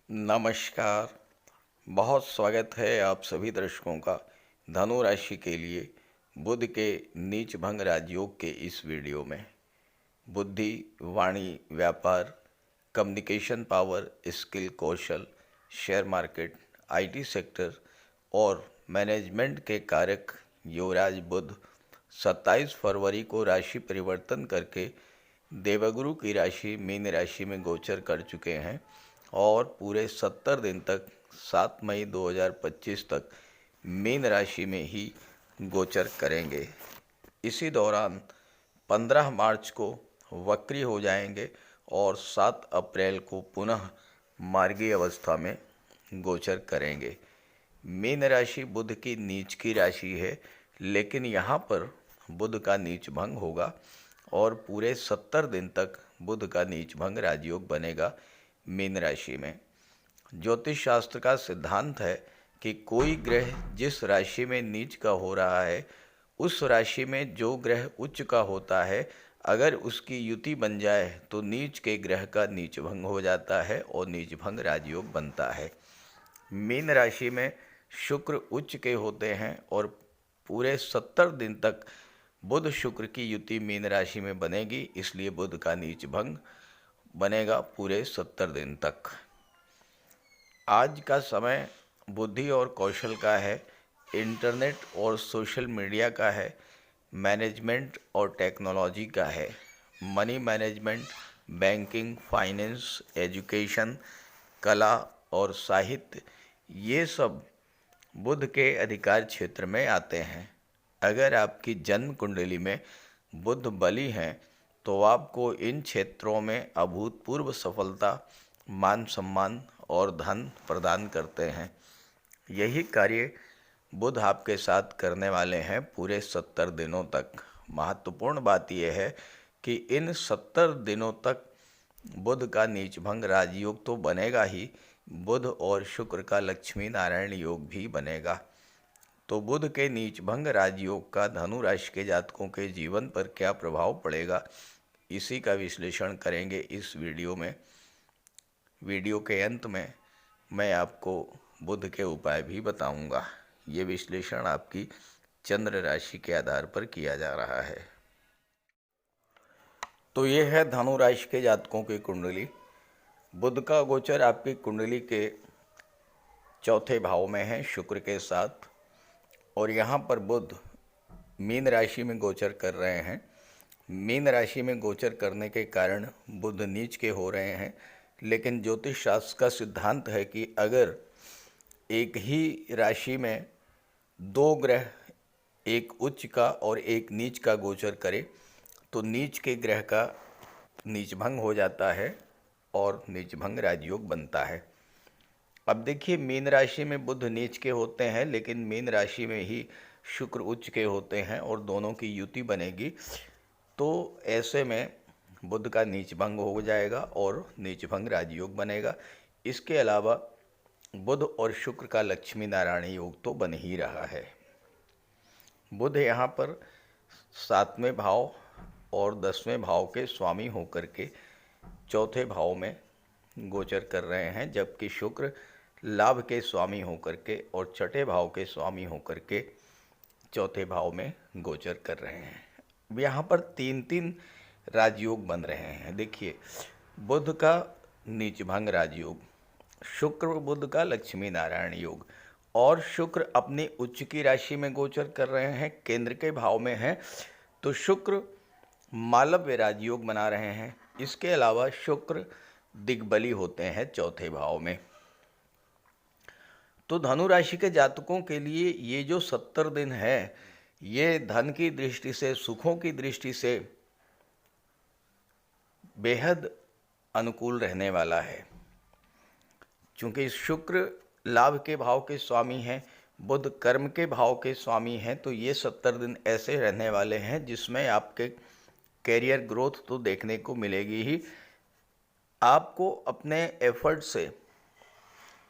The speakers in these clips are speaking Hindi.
नमस्कार। बहुत स्वागत है आप सभी दर्शकों का धनु राशि के लिए बुध के नीच भंग राजयोग के इस वीडियो में। बुद्धि, वाणी, व्यापार, communication power, skill, Kaushal, share market, IT sector और मैनेजमेंट के कारक युवराज बुध 27 फरवरी को राशि परिवर्तन करके देवगुरु की राशि मीन राशि में गोचर कर चुके हैं और पूरे 70 दिन तक 7 मई 2025 तक मीन राशि में ही गोचर करेंगे। इसी दौरान 15 मार्च को वक्री हो जाएंगे और 7 अप्रैल को पुनः मार्गी अवस्था में गोचर करेंगे। मीन राशि बुध की नीच की राशि है, लेकिन यहाँ पर बुध का नीच भंग होगा और पूरे 70 दिन तक बुध का नीच भंग राजयोग बनेगा मीन राशि में। ज्योतिष शास्त्र का सिद्धांत है कि कोई ग्रह जिस राशि में नीच का हो रहा है, उस राशि में जो ग्रह उच्च का होता है, अगर उसकी युति बन जाए तो नीच के ग्रह का नीच भंग हो जाता है और नीच भंग राजयोग बनता है। मीन राशि में शुक्र उच्च के होते हैं और पूरे 70 दिन तक बुध शुक्र की युति मीन राशि में बनेगी, इसलिए बुध का नीच भंग बनेगा पूरे 70 दिन तक। आज का समय बुद्धि और कौशल का है, इंटरनेट और सोशल मीडिया का है, मैनेजमेंट और टेक्नोलॉजी का है, money management, banking, finance, education, कला और साहित्य, ये सब बुध के अधिकार क्षेत्र में आते हैं। अगर आपकी जन्म कुंडली में बुध बली हैं तो आपको इन क्षेत्रों में अभूतपूर्व सफलता, मान सम्मान और धन प्रदान करते हैं। यही कार्य बुध आपके साथ करने वाले हैं पूरे 70 दिनों तक। महत्वपूर्ण बात यह है कि इन 70 दिनों तक बुध का नीच भंग राजयोग तो बनेगा ही, बुध और शुक्र का लक्ष्मी नारायण योग भी बनेगा। तो बुध के नीच भंग राजयोग का धनु राशि के जातकों के जीवन पर क्या प्रभाव पड़ेगा, इसी का विश्लेषण करेंगे इस वीडियो में। वीडियो के अंत में मैं आपको बुध के उपाय भी बताऊंगा। ये विश्लेषण आपकी चंद्र राशि के आधार पर किया जा रहा है। तो ये है धनु राशि के जातकों की कुंडली। बुध का गोचर आपकी कुंडली के चौथे भाव में है शुक्र के साथ, और यहाँ पर बुध मीन राशि में गोचर कर रहे हैं। मीन राशि में गोचर करने के कारण बुध नीच के हो रहे हैं, लेकिन ज्योतिष शास्त्र का सिद्धांत है कि अगर एक ही राशि में दो ग्रह, एक उच्च का और एक नीच का गोचर करे तो नीच के ग्रह का नीच भंग हो जाता है और नीच भंग राजयोग बनता है। अब देखिए, मीन राशि में बुध नीच के होते हैं, लेकिन मीन राशि में ही शुक्र उच्च के होते हैं और दोनों की युति बनेगी। तो ऐसे में बुध का नीच भंग हो जाएगा और नीच भंग राजयोग बनेगा। इसके अलावा बुध और शुक्र का लक्ष्मी नारायण योग तो बन ही रहा है। बुध यहाँ पर 7वें भाव और 10वें भाव के स्वामी होकर के चौथे भाव में गोचर कर रहे हैं, जबकि शुक्र लाभ के स्वामी होकर के और छठे भाव के स्वामी होकर के चौथे भाव में गोचर कर रहे हैं। यहाँ पर 3-3 राजयोग बन रहे हैं। देखिए, बुध का नीच भंग राजयोग, शुक्र बुध का लक्ष्मी नारायण योग, और शुक्र अपनी उच्च की राशि में गोचर कर रहे हैं, केंद्र के भाव में हैं, तो शुक्र मालव्य राजयोग बना रहे हैं। इसके अलावा शुक्र दिग्बली होते हैं चौथे भाव में। तो धनु राशि के जातकों के लिए ये जो 70 दिन है, ये धन की दृष्टि से, सुखों की दृष्टि से बेहद अनुकूल रहने वाला है। क्योंकि शुक्र लाभ के भाव के स्वामी हैं, बुध कर्म के भाव के स्वामी हैं, तो ये 70 दिन ऐसे रहने वाले हैं जिसमें आपके कैरियर ग्रोथ तो देखने को मिलेगी ही। आपको अपने एफर्ट से,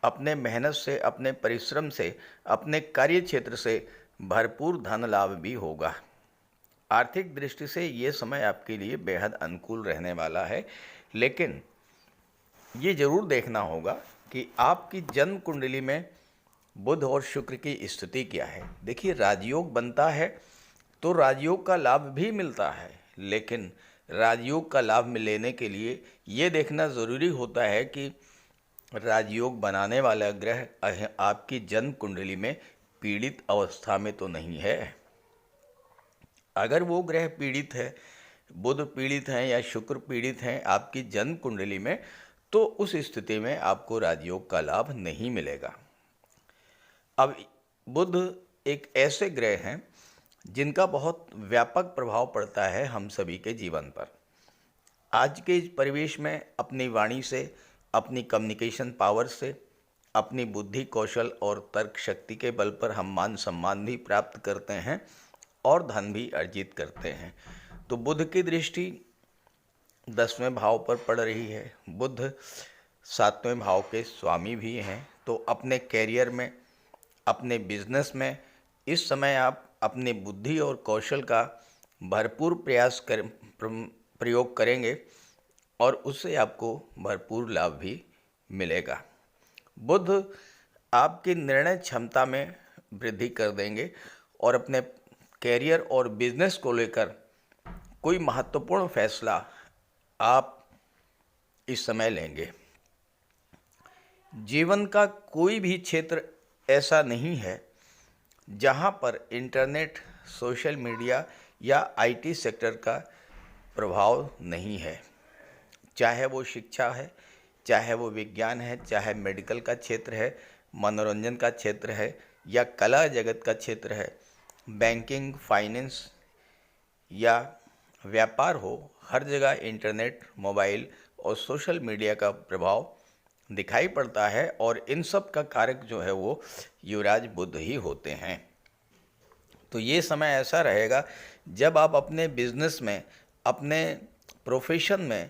अपने मेहनत से, अपने परिश्रम से, अपने कार्य क्षेत्र से भरपूर धन लाभ भी होगा। आर्थिक दृष्टि से ये समय आपके लिए बेहद अनुकूल रहने वाला है, लेकिन ये जरूर देखना होगा कि आपकी जन्म कुंडली में बुध और शुक्र की स्थिति क्या है। देखिए, राजयोग बनता है तो राजयोग का लाभ भी मिलता है, लेकिन राजयोग का लाभ लेने के लिए ये देखना ज़रूरी होता है कि राजयोग बनाने वाला ग्रह आपकी जन्म कुंडली में पीड़ित अवस्था में तो नहीं है। अगर वो ग्रह पीड़ित है, बुध पीड़ित हैं या शुक्र पीड़ित हैं आपकी जन्म कुंडली में, तो उस स्थिति में आपको राजयोग का लाभ नहीं मिलेगा। अब बुध एक ऐसे ग्रह हैं जिनका बहुत व्यापक प्रभाव पड़ता है हम सभी के जीवन पर। आज के इस परिवेश में अपनी वाणी से, अपनी कम्युनिकेशन पावर से, अपनी बुद्धि कौशल और तर्क शक्ति के बल पर हम मान सम्मान भी प्राप्त करते हैं और धन भी अर्जित करते हैं। तो बुध की दृष्टि 10वें भाव पर पड़ रही है। बुध 7वें भाव के स्वामी भी हैं। तो अपने कैरियर में, अपने बिजनेस में इस समय आप अपनी बुद्धि और कौशल का भरपूर प्रयोग करेंगे और उससे आपको भरपूर लाभ भी मिलेगा। बुध आपकी निर्णय क्षमता में वृद्धि कर देंगे और अपने कैरियर और बिजनेस को लेकर कोई महत्वपूर्ण फैसला आप इस समय लेंगे। जीवन का कोई भी क्षेत्र ऐसा नहीं है जहां पर इंटरनेट, सोशल मीडिया या आईटी सेक्टर का प्रभाव नहीं है। चाहे वो शिक्षा है, चाहे वो विज्ञान है, चाहे मेडिकल का क्षेत्र है, मनोरंजन का क्षेत्र है या कला जगत का क्षेत्र है, बैंकिंग, फाइनेंस या व्यापार हो, हर जगह इंटरनेट, मोबाइल और सोशल मीडिया का प्रभाव दिखाई पड़ता है और इन सब का कारक जो है वो युवराज बुध ही होते हैं। तो ये समय ऐसा रहेगा जब आप अपने बिजनेस में, अपने प्रोफेशन में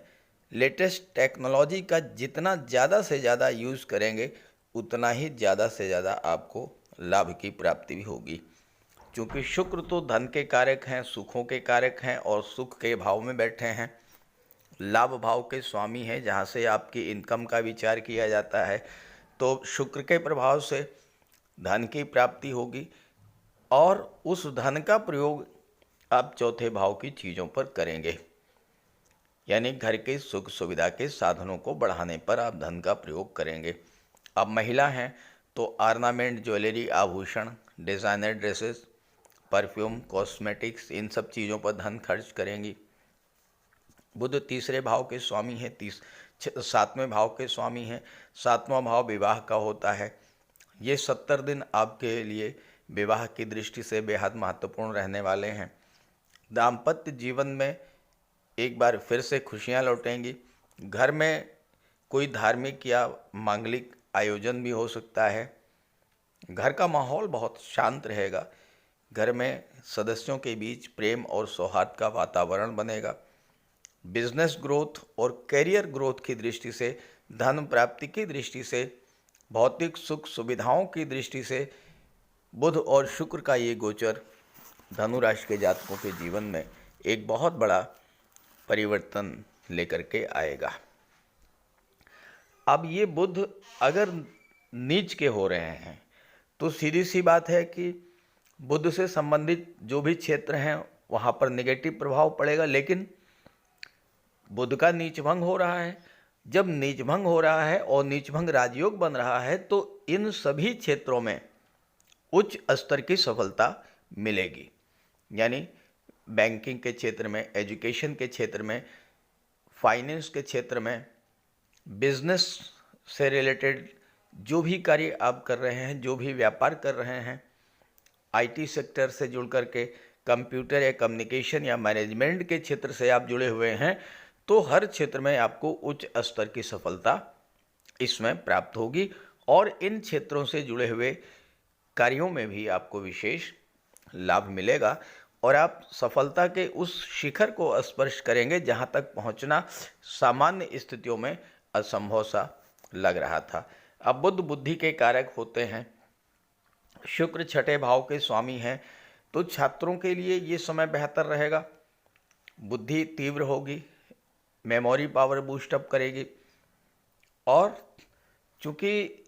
लेटेस्ट टेक्नोलॉजी का जितना ज़्यादा से ज़्यादा यूज़ करेंगे, उतना ही ज़्यादा से ज़्यादा आपको लाभ की प्राप्ति भी होगी। क्योंकि शुक्र तो धन के कारक हैं, सुखों के कारक हैं और सुख के भाव में बैठे हैं, लाभ भाव के स्वामी हैं, जहाँ से आपकी इनकम का विचार किया जाता है। तो शुक्र के प्रभाव से धन की प्राप्ति होगी और उस धन का प्रयोग आप चौथे भाव की चीज़ों पर करेंगे, यानी घर के सुख सुविधा के साधनों को बढ़ाने पर आप धन का प्रयोग करेंगे। अब महिला हैं तो ऑर्नामेंट, ज्वेलरी, आभूषण, डिज़ाइनर ड्रेसेस, परफ्यूम, कॉस्मेटिक्स, इन सब चीज़ों पर धन खर्च करेंगी। बुध तीसरे भाव के स्वामी हैं, 7वें भाव के स्वामी हैं। 7वां भाव विवाह का होता है। ये 70 दिन आपके लिए विवाह की दृष्टि से बेहद महत्वपूर्ण रहने वाले हैं। दाम्पत्य जीवन में एक बार फिर से खुशियां लौटेंगी। घर में कोई धार्मिक या मांगलिक आयोजन भी हो सकता है। घर का माहौल बहुत शांत रहेगा। घर में सदस्यों के बीच प्रेम और सौहार्द का वातावरण बनेगा। बिजनेस ग्रोथ और कैरियर ग्रोथ की दृष्टि से, धन प्राप्ति की दृष्टि से, भौतिक सुख सुविधाओं की दृष्टि से बुध और शुक्र का ये गोचर धनु राशि के जातकों के जीवन में एक बहुत बड़ा परिवर्तन लेकर के आएगा। अब ये बुध अगर नीच के हो रहे हैं तो सीधी सी बात है कि बुध से संबंधित जो भी क्षेत्र हैं वहाँ पर नेगेटिव प्रभाव पड़ेगा। लेकिन बुध का नीचभंग हो रहा है। जब नीचभंग हो रहा है और नीचभंग राजयोग बन रहा है तो इन सभी क्षेत्रों में उच्च स्तर की सफलता मिलेगी। यानी बैंकिंग के क्षेत्र में, एजुकेशन के क्षेत्र में, फाइनेंस के क्षेत्र में, बिजनेस से रिलेटेड जो भी कार्य आप कर रहे हैं, जो भी व्यापार कर रहे हैं, आईटी सेक्टर से जुड़ करके, कंप्यूटर या कम्युनिकेशन या मैनेजमेंट के क्षेत्र से आप जुड़े हुए हैं, तो हर क्षेत्र में आपको उच्च स्तर की सफलता इसमें प्राप्त होगी और इन क्षेत्रों से जुड़े हुए कार्यों में भी आपको विशेष लाभ मिलेगा और आप सफलता के उस शिखर को स्पर्श करेंगे जहां तक पहुंचना सामान्य स्थितियों में असंभव सा लग रहा था। अब बुध बुद्धि के कारक होते हैं। शुक्र छठे भाव के स्वामी हैं, तो छात्रों के लिए ये समय बेहतर रहेगा। बुद्धि तीव्र होगी, मेमोरी पावर बूस्टअप करेगी और चूँकि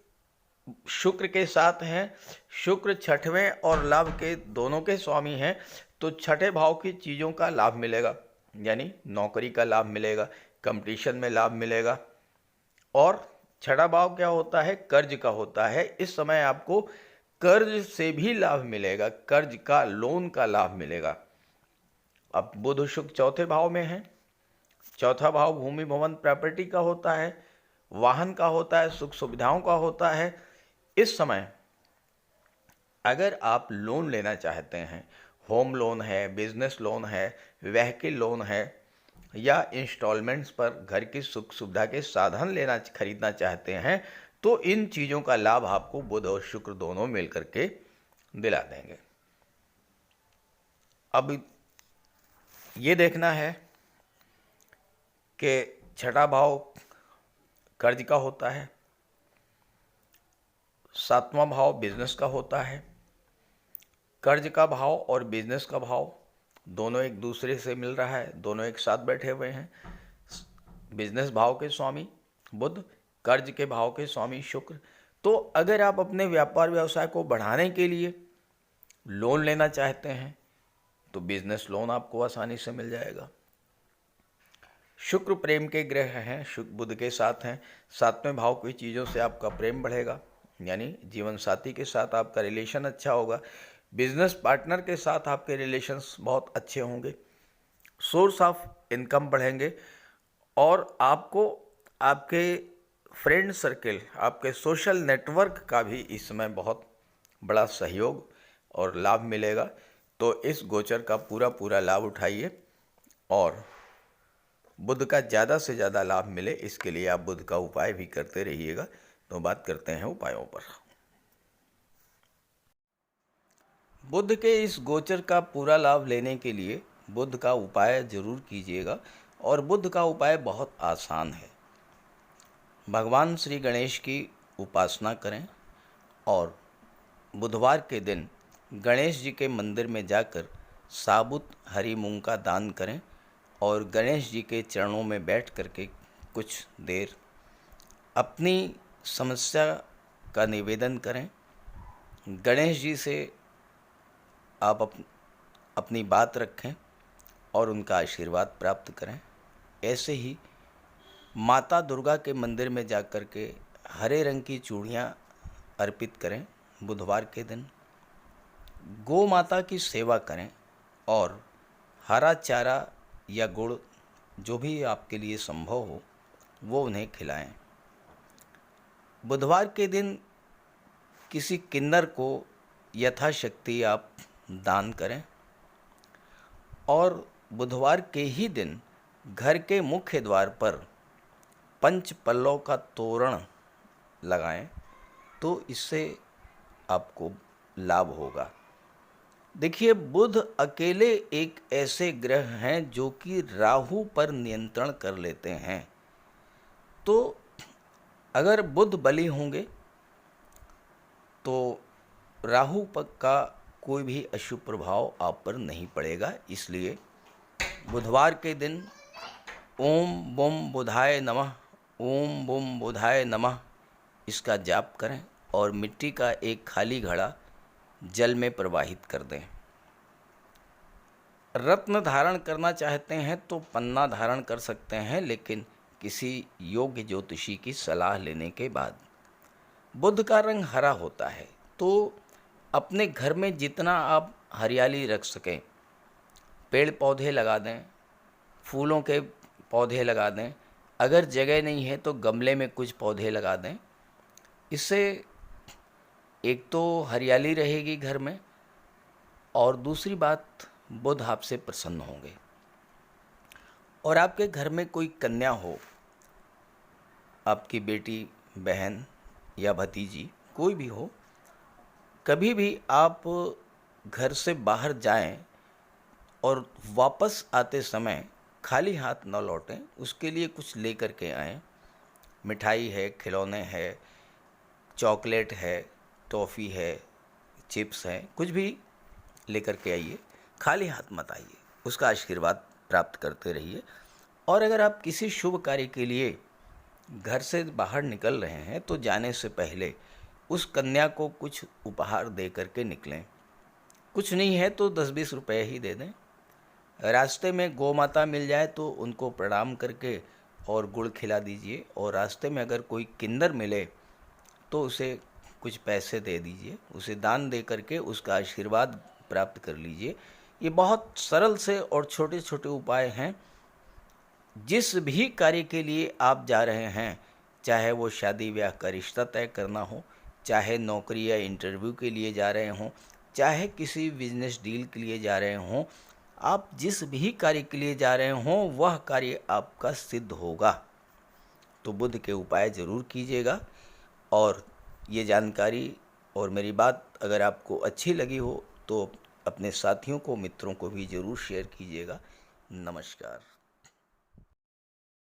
शुक्र के साथ हैं, शुक्र छठवें और लाभ के दोनों के स्वामी हैं, तो छठे भाव की चीज़ों का लाभ मिलेगा, यानी नौकरी का लाभ मिलेगा, कंपटीशन में लाभ मिलेगा। और छठा भाव क्या होता है? कर्ज का होता है। इस समय आपको कर्ज से भी लाभ मिलेगा, कर्ज का, लोन का लाभ मिलेगा। अब बुध शुक्र चौथे भाव में है। चौथा भाव भूमि भवन प्रॉपर्टी का होता है, वाहन का होता है, सुख सुविधाओं का होता है। इस समय अगर आप लोन लेना चाहते हैं, होम लोन है, बिजनेस लोन है, व्हीकल लोन है, या इंस्टॉलमेंट्स पर घर की सुख सुविधा के साधन खरीदना चाहते हैं, तो इन चीज़ों का लाभ आपको बुध और शुक्र दोनों मिलकर के दिला देंगे। अब ये देखना है कि छठा भाव कर्ज का होता है, सातवां भाव बिजनेस का होता है। कर्ज का भाव और बिजनेस का भाव दोनों एक दूसरे से मिल रहा है, दोनों एक साथ बैठे हुए हैं। बिजनेस भाव के स्वामी बुध, कर्ज के भाव के स्वामी शुक्र। तो अगर आप अपने व्यापार व्यवसाय को बढ़ाने के लिए लोन लेना चाहते हैं तो बिजनेस लोन आपको आसानी से मिल जाएगा। शुक्र प्रेम के ग्रह हैं, शुक्र बुध के साथ हैं। सातवें भाव की चीज़ों से आपका प्रेम बढ़ेगा, यानी जीवन साथी के साथ आपका रिलेशन अच्छा होगा। बिजनेस पार्टनर के साथ आपके रिलेशंस बहुत अच्छे होंगे। सोर्स ऑफ इनकम बढ़ेंगे और आपको आपके फ्रेंड सर्कल, आपके सोशल नेटवर्क का भी इस समय बहुत बड़ा सहयोग और लाभ मिलेगा। तो इस गोचर का पूरा लाभ उठाइए और बुध का ज़्यादा से ज़्यादा लाभ मिले, इसके लिए आप बुध का उपाय भी करते रहिएगा। तो बात करते हैं उपायों पर। बुध के इस गोचर का पूरा लाभ लेने के लिए बुध का उपाय जरूर कीजिएगा, और बुध का उपाय बहुत आसान है। भगवान श्री गणेश की उपासना करें और बुधवार के दिन गणेश जी के मंदिर में जाकर साबुत हरी मूंग का दान करें और गणेश जी के चरणों में बैठ करके कुछ देर अपनी समस्या का निवेदन करें। गणेश जी से आप अपनी बात रखें और उनका आशीर्वाद प्राप्त करें। ऐसे ही माता दुर्गा के मंदिर में जाकर के हरे रंग की चूड़ियाँ अर्पित करें। बुधवार के दिन गौ माता की सेवा करें और हरा चारा या गुड़, जो भी आपके लिए संभव हो, वो उन्हें खिलाएं। बुधवार के दिन किसी किन्नर को यथाशक्ति आप दान करें और बुधवार के ही दिन घर के मुख्य द्वार पर पंच पल्लव का तोरण लगाएं, तो इससे आपको लाभ होगा। देखिए, बुध अकेले एक ऐसे ग्रह हैं जो कि राहु पर नियंत्रण कर लेते हैं। तो अगर बुध बली होंगे तो राहु पर का कोई भी अशुभ प्रभाव आप पर नहीं पड़ेगा। इसलिए बुधवार के दिन ओम बुम बुधाय नमः, ओम बुम बुधाय नमः इसका जाप करें और मिट्टी का एक खाली घड़ा जल में प्रवाहित कर दें। रत्न धारण करना चाहते हैं तो पन्ना धारण कर सकते हैं, लेकिन किसी योग्य ज्योतिषी की सलाह लेने के बाद। बुध का रंग हरा होता है, तो अपने घर में जितना आप हरियाली रख सकें, पेड़ पौधे लगा दें, फूलों के पौधे लगा दें। अगर जगह नहीं है तो गमले में कुछ पौधे लगा दें। इससे एक तो हरियाली रहेगी घर में, और दूसरी बात, बुध आपसे प्रसन्न होंगे। और आपके घर में कोई कन्या हो, आपकी बेटी, बहन या भतीजी, कोई भी हो, कभी भी आप घर से बाहर जाएं और वापस आते समय खाली हाथ न लौटें, उसके लिए कुछ लेकर के आएं। मिठाई है, खिलौने है, चॉकलेट है, टॉफ़ी है, चिप्स हैं, कुछ भी लेकर के आइए। खाली हाथ मत आइए, उसका आशीर्वाद प्राप्त करते रहिए। और अगर आप किसी शुभ कार्य के लिए घर से बाहर निकल रहे हैं तो जाने से पहले उस कन्या को कुछ उपहार दे करके निकलें। कुछ नहीं है तो 10-20 रुपए ही दे दें। रास्ते में गौ माता मिल जाए तो उनको प्रणाम करके और गुड़ खिला दीजिए, और रास्ते में अगर कोई किन्नर मिले तो उसे कुछ पैसे दे दीजिए, उसे दान दे करके उसका आशीर्वाद प्राप्त कर लीजिए। ये बहुत सरल से और छोटे छोटे उपाय हैं। जिस भी कार्य के लिए आप जा रहे हैं, चाहे वो शादी ब्याह का रिश्ता तय करना हो, चाहे नौकरी या इंटरव्यू के लिए जा रहे हों, चाहे किसी बिजनेस डील के लिए जा रहे हों, आप जिस भी कार्य के लिए जा रहे हों वह कार्य आपका सिद्ध होगा। तो बुध के उपाय ज़रूर कीजिएगा। और ये जानकारी और मेरी बात अगर आपको अच्छी लगी हो तो अपने साथियों को, मित्रों को भी ज़रूर शेयर कीजिएगा। नमस्कार।